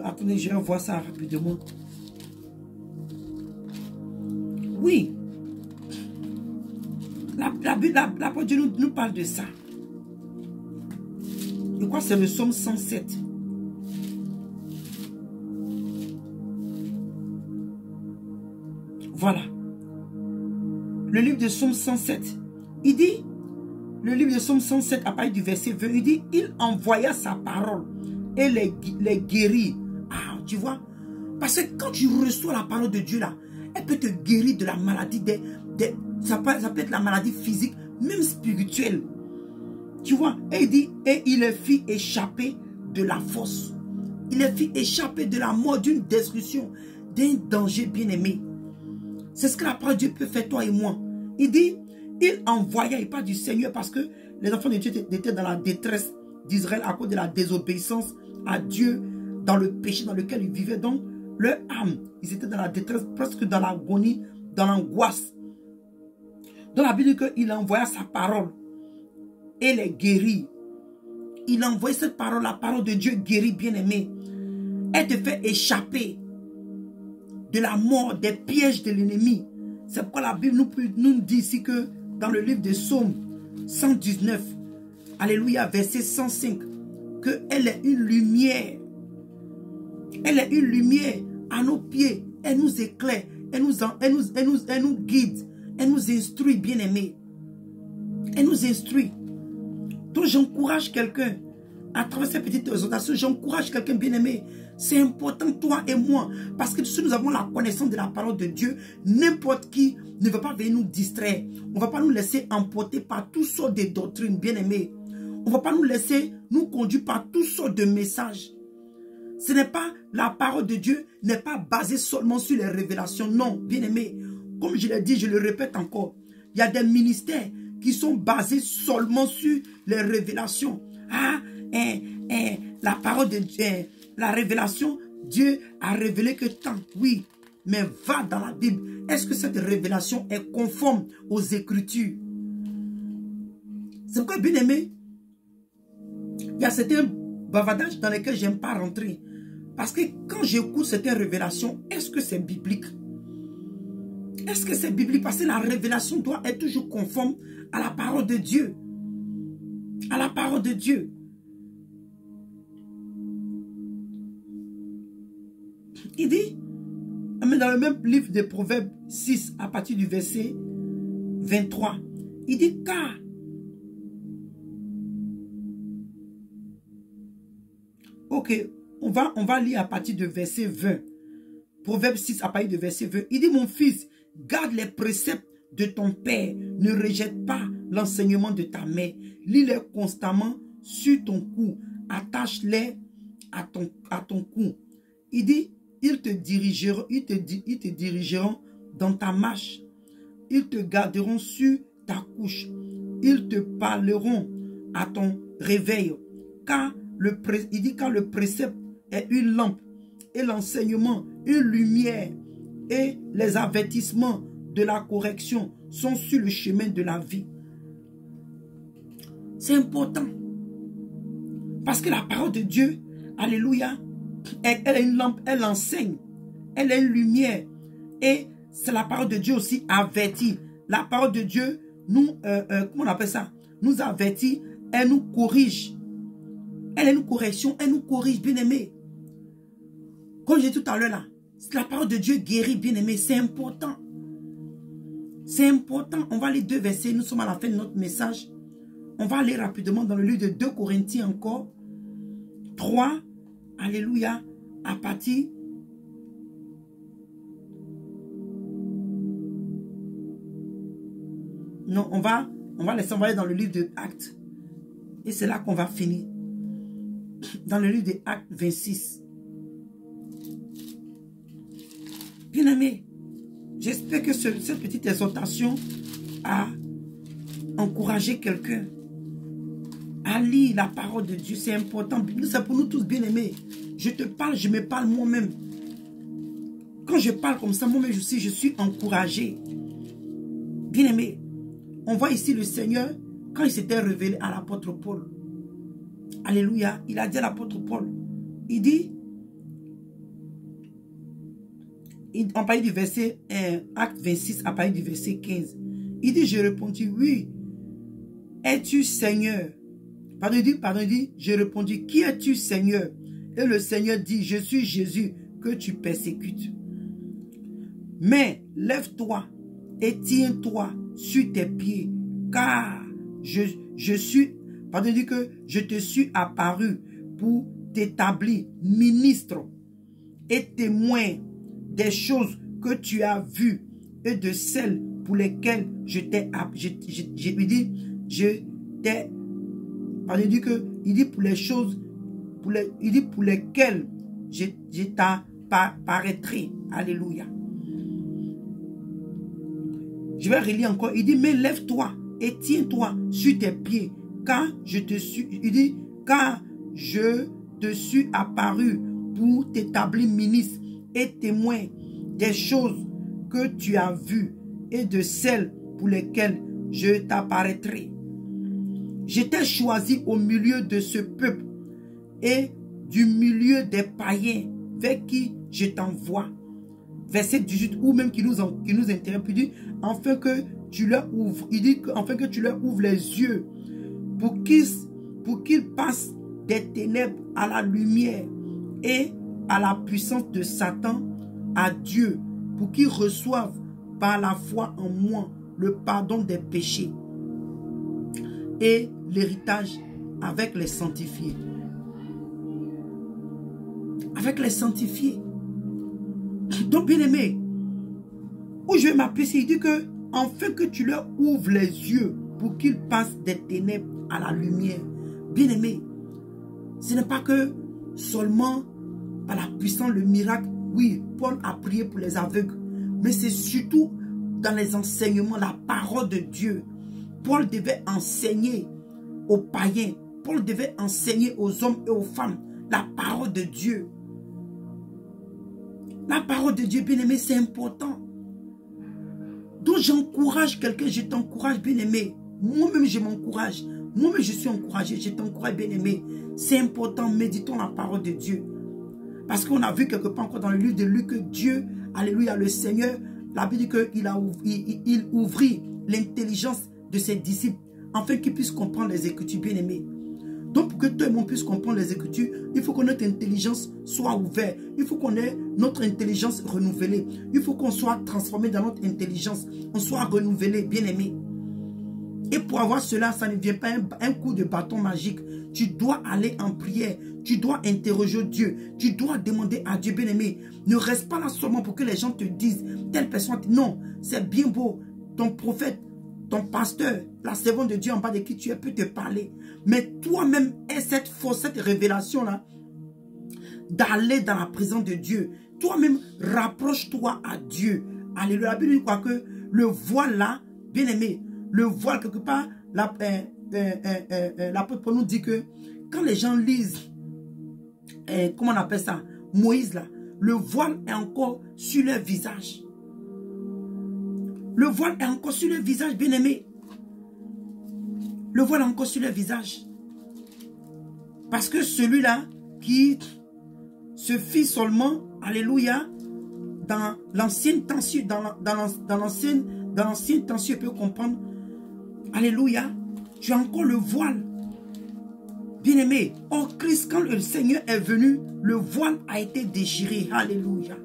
Attendez, je vais voir ça rapidement. Oui. La parole de Dieu nous parle de ça. Je crois que c'est le psaume 107. Voilà. Le livre de psaume 107. Il dit, le livre de psaume 107, à partir du verset 20, il dit, il envoya sa parole et les guérit. Ah, tu vois? Parce que quand tu reçois la parole de Dieu là, elle peut te guérir de la maladie, ça peut être la maladie physique, même spirituelle. Tu vois? Et il dit, et il les fit échapper de la fosse. Il les fit échapper de la mort, d'une destruction, d'un danger bien-aimé. C'est ce que la parole de Dieu peut faire, toi et moi. Il dit, il envoya, il parle du Seigneur parce que les enfants de Dieu étaient dans la détresse d'Israël à cause de la désobéissance à Dieu, dans le péché dans lequel ils vivaient. Donc, leur âme, ils étaient dans la détresse, presque dans l'agonie, dans l'angoisse. Dans la Bible dit qu'il envoya sa parole et les guérit. Il envoie cette parole, la parole de Dieu guérit, bien-aimé. Elle te fait échapper de la mort, des pièges de l'ennemi. C'est pourquoi la Bible nous dit ici que dans le livre de Psaume 119, alléluia, verset 105, qu'elle est une lumière. Elle est une lumière à nos pieds. Elle nous éclaire. Elle nous guide. Elle nous instruit, bien-aimé. Elle nous instruit. Donc j'encourage quelqu'un, à travers cette petite exhortation, j'encourage quelqu'un, bien-aimé. C'est important, toi et moi. Parce que si nous avons la connaissance de la parole de Dieu, n'importe qui ne va pas venir nous distraire. On ne va pas nous laisser emporter par toutes sortes de doctrines, bien-aimé. On ne va pas nous laisser nous conduire par toutes sortes de messages. Ce n'est pas, la parole de Dieu n'est pas basée seulement sur les révélations. Non, bien-aimé. Comme je l'ai dit, je le répète encore. Il y a des ministères qui sont basés seulement sur les révélations. Ah, la parole de Dieu, la révélation, Dieu a révélé que tant. Oui, mais va dans la Bible. Est-ce que cette révélation est conforme aux Écritures? C'est pourquoi, bien aimé, il y a certains bavardages dans lesquels je n'aime pas rentrer. Parce que quand j'écoute certaines révélations, est-ce que c'est biblique? Est-ce que c'est biblique? Parce que la révélation doit être toujours conforme à la parole de Dieu. À la parole de Dieu. Il dit, mais dans le même livre de Proverbes 6, à partir du verset 23, il dit, car ok, on va lire à partir de verset 20. Proverbe 6 à partir de verset 20. Il dit, mon fils, garde les préceptes de ton père. Ne rejette pas l'enseignement de ta mère. Lis-les constamment sur ton cou. Attache-les à ton cou. Il dit, ils te dirigeront dans ta marche. Ils te garderont sur ta couche. Ils te parleront à ton réveil. Il dit, car le précepte est une lampe et l'enseignement une lumière et les avertissements de la correction sont sur le chemin de la vie. C'est important. Parce que la parole de Dieu, alléluia, elle est une lampe, elle enseigne, elle est une lumière. Et c'est la parole de Dieu aussi avertie. La parole de Dieu nous, comment on appelle ça? Nous avertit, elle nous corrige. Elle est une correction, elle nous corrige, bien-aimé. Comme j'ai dit tout à l'heure là, la parole de Dieu guérit, bien-aimé, c'est important. C'est important. On va lire 2 versets, nous sommes à la fin de notre message. On va aller rapidement dans le livre de 2 Corinthiens encore. 3, alléluia, à partir... Non, on va laisser envoyer dans le livre de Actes. Et c'est là qu'on va finir. Dans le livre de Actes 26. Bien-aimé, j'espère que cette petite exhortation a encouragé quelqu'un à lire la parole de Dieu. C'est important. C'est pour nous tous, bien-aimés. Je te parle, je me parle moi-même. Quand je parle comme ça, moi-même, je suis encouragé. Bien-aimé, on voit ici le Seigneur, quand il s'était révélé à l'apôtre Paul. Alléluia. Il a dit à l'apôtre Paul, il dit, on parle du verset Acte 26, à partir du verset 15. Il dit, je répondis, oui. Es-tu Seigneur? Pardon, il dit, je répondis, qui es-tu Seigneur? Et le Seigneur dit, je suis Jésus que tu persécutes. Mais lève-toi et tiens-toi sur tes pieds, car je suis, pardon, il dit que je te suis apparu pour t'établir ministre et témoin des choses que tu as vues et de celles pour lesquelles je t'ai, il dit pour les choses, il dit pour lesquelles je t'apparaîtrai. Alléluia. Je vais relire encore. Il dit, mais lève-toi et tiens-toi sur tes pieds, car je te suis, il dit, car je te suis apparu pour t'établir ministre et témoin des choses que tu as vues et de celles pour lesquelles je t'apparaîtrai. Je t'ai choisi au milieu de ce peuple et du milieu des païens vers qui je t'envoie. Verset 18, ou même qui nous interrompt, il dit, afin que tu leur ouvres, il dit, afin que tu leur ouvres les yeux pour qu'ils passent des ténèbres à la lumière et à la puissance de Satan à Dieu, pour qu'ils reçoivent par la foi en moi le pardon des péchés et l'héritage avec les sanctifiés. Avec les sanctifiés. Donc, bien aimé, où je vais m'appeler, il dit que, afin que tu leur ouvres les yeux pour qu'ils passent des ténèbres à la lumière. Bien aimé, ce n'est pas que seulement par la puissance, le miracle. Oui, Paul a prié pour les aveugles, mais c'est surtout dans les enseignements, la parole de Dieu. Paul devait enseigner aux païens, Paul devait enseigner aux hommes et aux femmes la parole de Dieu. La parole de Dieu, bien-aimé, c'est important. Donc j'encourage quelqu'un, je t'encourage, bien-aimé. Moi-même, je m'encourage. Moi-même, je suis encouragé, je t'encourage, bien-aimé. C'est important, méditons la parole de Dieu. Parce qu'on a vu quelque part encore dans le livre de Luc que Dieu, alléluia, le Seigneur, la Bible dit qu'il ouvrit l'intelligence de ses disciples afin qu'ils puissent comprendre les Écritures, bien-aimés. Donc pour que toi et moi puissions comprendre les Écritures, il faut que notre intelligence soit ouverte. Il faut qu'on ait notre intelligence renouvelée. Il faut qu'on soit transformé dans notre intelligence. On soit renouvelé, bien-aimé. Et pour avoir cela, ça ne vient pas un coup de bâton magique. Tu dois aller en prière. Tu dois interroger Dieu. Tu dois demander à Dieu, bien-aimé. Ne reste pas là seulement pour que les gens te disent, telle personne. Non, c'est bien beau. Ton prophète, ton pasteur, la servante de Dieu en bas de qui tu es peut te parler. Mais toi-même, aie cette force, cette révélation-là, d'aller dans la présence de Dieu. Toi-même, rapproche-toi à Dieu. Alléluia. La Bible dit quoi que le voile là, bien-aimé, le voile quelque part, l'apôtre Paul nous dit que quand les gens lisent, comment on appelle ça, Moïse là, le voile est encore sur leur visage. Le voile est encore sur le visage, bien-aimé. Le voile est encore sur le visage. Parce que celui-là qui se fit seulement, alléluia, dans l'ancienne tension, dans l'ancienne tension, peut comprendre, alléluia, tu as encore le voile. Bien-aimé, en Christ, quand le Seigneur est venu, le voile a été déchiré, alléluia.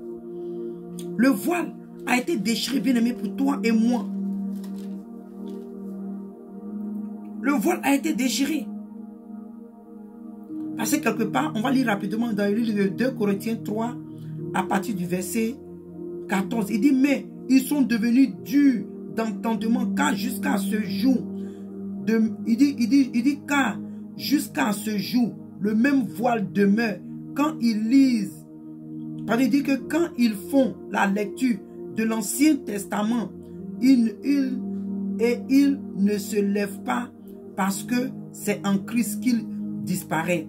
Le voile a été déchiré, bien-aimé, pour toi et moi. Le voile a été déchiré. Parce que quelque part, on va lire rapidement dans le livre de 2 Corinthiens 3, à partir du verset 14. Il dit, mais ils sont devenus durs d'entendement, car jusqu'à ce jour, il dit, car jusqu'à ce jour, le même voile demeure quand ils lisent. Il dit que quand ils font la lecture de l'Ancien Testament, ils ne se lèvent pas parce que c'est en Christ qu'il disparaît.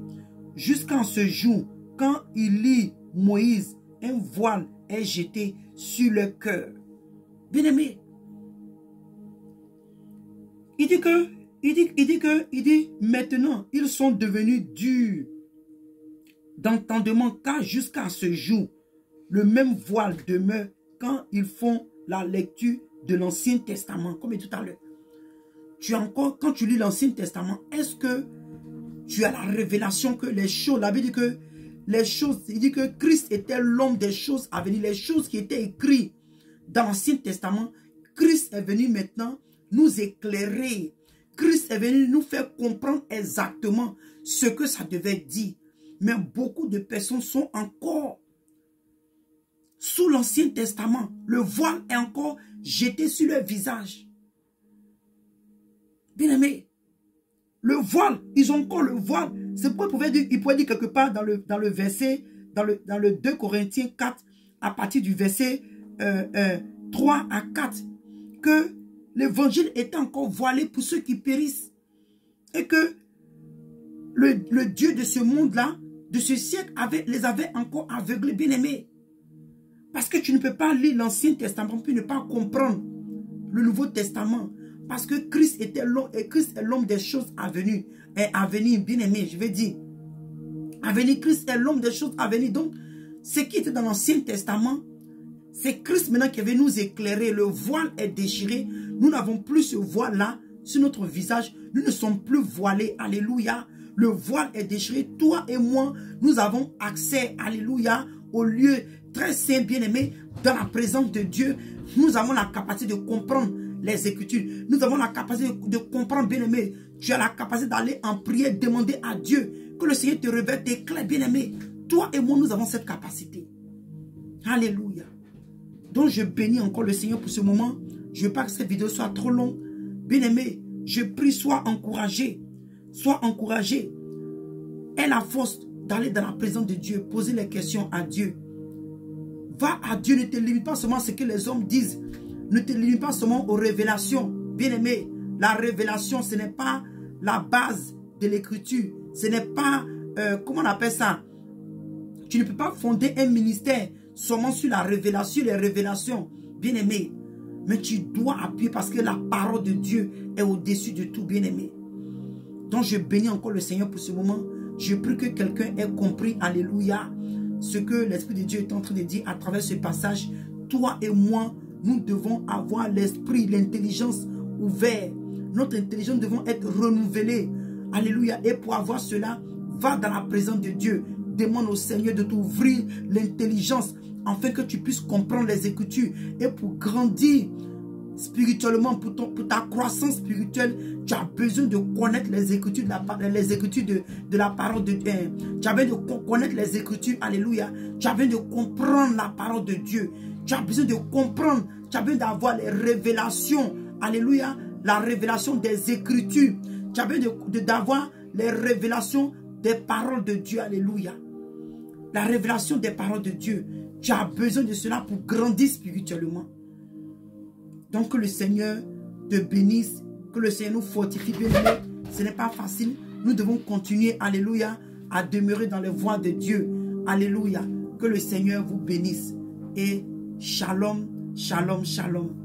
Jusqu'à ce jour, quand il lit Moïse, un voile est jeté sur le cœur. Bien-aimé, il dit maintenant, ils sont devenus durs d'entendement, car jusqu'à ce jour, le même voile demeure quand ils font la lecture de l'Ancien Testament, comme tout à l'heure. Quand tu lis l'Ancien Testament, est-ce que tu as la révélation que les choses, la Bible dit que les choses, il dit que Christ était l'homme des choses à venir, les choses qui étaient écrites dans l'Ancien Testament, Christ est venu maintenant nous éclairer. Christ est venu nous faire comprendre exactement ce que ça devait dire. Mais beaucoup de personnes sont encore sous l'Ancien Testament. Le voile est encore jeté sur leur visage. Bien-aimé, le voile, ils ont encore le voile. C'est pourquoi il pouvait dire quelque part dans le verset, dans le 2 Corinthiens 4, à partir du verset 3 à 4, que l'évangile était encore voilé pour ceux qui périssent. Et que le Dieu de ce monde-là, de ce siècle, les avait encore aveuglés, bien-aimés. Parce que tu ne peux pas lire l'Ancien Testament puis ne pas comprendre le Nouveau Testament. Parce que Christ était l'homme, et Christ est l'homme des choses à venir. Et à venir, bien-aimé, je vais dire. À venir, Christ est l'homme des choses à venir. Donc, ce qui était dans l'Ancien Testament, c'est Christ maintenant qui vient nous éclairer. Le voile est déchiré. Nous n'avons plus ce voile-là sur notre visage. Nous ne sommes plus voilés. Alléluia. Le voile est déchiré. Toi et moi, nous avons accès, alléluia, au lieu très saint, bien-aimé, dans la présence de Dieu. Nous avons la capacité de comprendre les Écritures. Nous avons la capacité de comprendre, bien-aimé. Tu as la capacité d'aller en prière, demander à Dieu que le Seigneur te révèle tes clés, bien-aimé. Toi et moi, nous avons cette capacité. Alléluia. Donc, je bénis encore le Seigneur pour ce moment. Je ne veux pas que cette vidéo soit trop longue. Bien-aimé, je prie, sois encouragé. Sois encouragé. Aie la force d'aller dans la présence de Dieu, poser les questions à Dieu. Va à Dieu, ne te limite pas seulement à ce que les hommes disent. Ne te limite pas seulement aux révélations. Bien-aimé, la révélation, ce n'est pas la base de l'écriture. Ce n'est pas, comment on appelle ça? Tu ne peux pas fonder un ministère seulement sur la révélation, les révélations. Bien-aimé, mais tu dois appuyer parce que la parole de Dieu est au-dessus de tout, bien-aimé. Donc je bénis encore le Seigneur pour ce moment. Je prie que quelqu'un ait compris, alléluia, ce que l'Esprit de Dieu est en train de dire à travers ce passage. Toi et moi, nous devons avoir l'esprit, l'intelligence ouverte. Notre intelligence devons être renouvelée. Alléluia. Et pour avoir cela, va dans la présence de Dieu. Demande au Seigneur de t'ouvrir l'intelligence afin que tu puisses comprendre les Écritures. Et pour grandir spirituellement, pour ta croissance spirituelle, tu as besoin de connaître les Écritures de la parole de Dieu. Tu as besoin de connaître les Écritures. Alléluia. Tu as besoin de comprendre la parole de Dieu. Tu as besoin de comprendre. Tu as besoin d'avoir les révélations. Alléluia. La révélation des Écritures. Tu as besoin d'avoir les révélations des paroles de Dieu. Alléluia. La révélation des paroles de Dieu. Tu as besoin de cela pour grandir spirituellement. Donc que le Seigneur te bénisse. Que le Seigneur nous fortifie. Bien aimé. Ce n'est pas facile. Nous devons continuer. Alléluia. À demeurer dans les voies de Dieu. Alléluia. Que le Seigneur vous bénisse. Et shalom, shalom, shalom.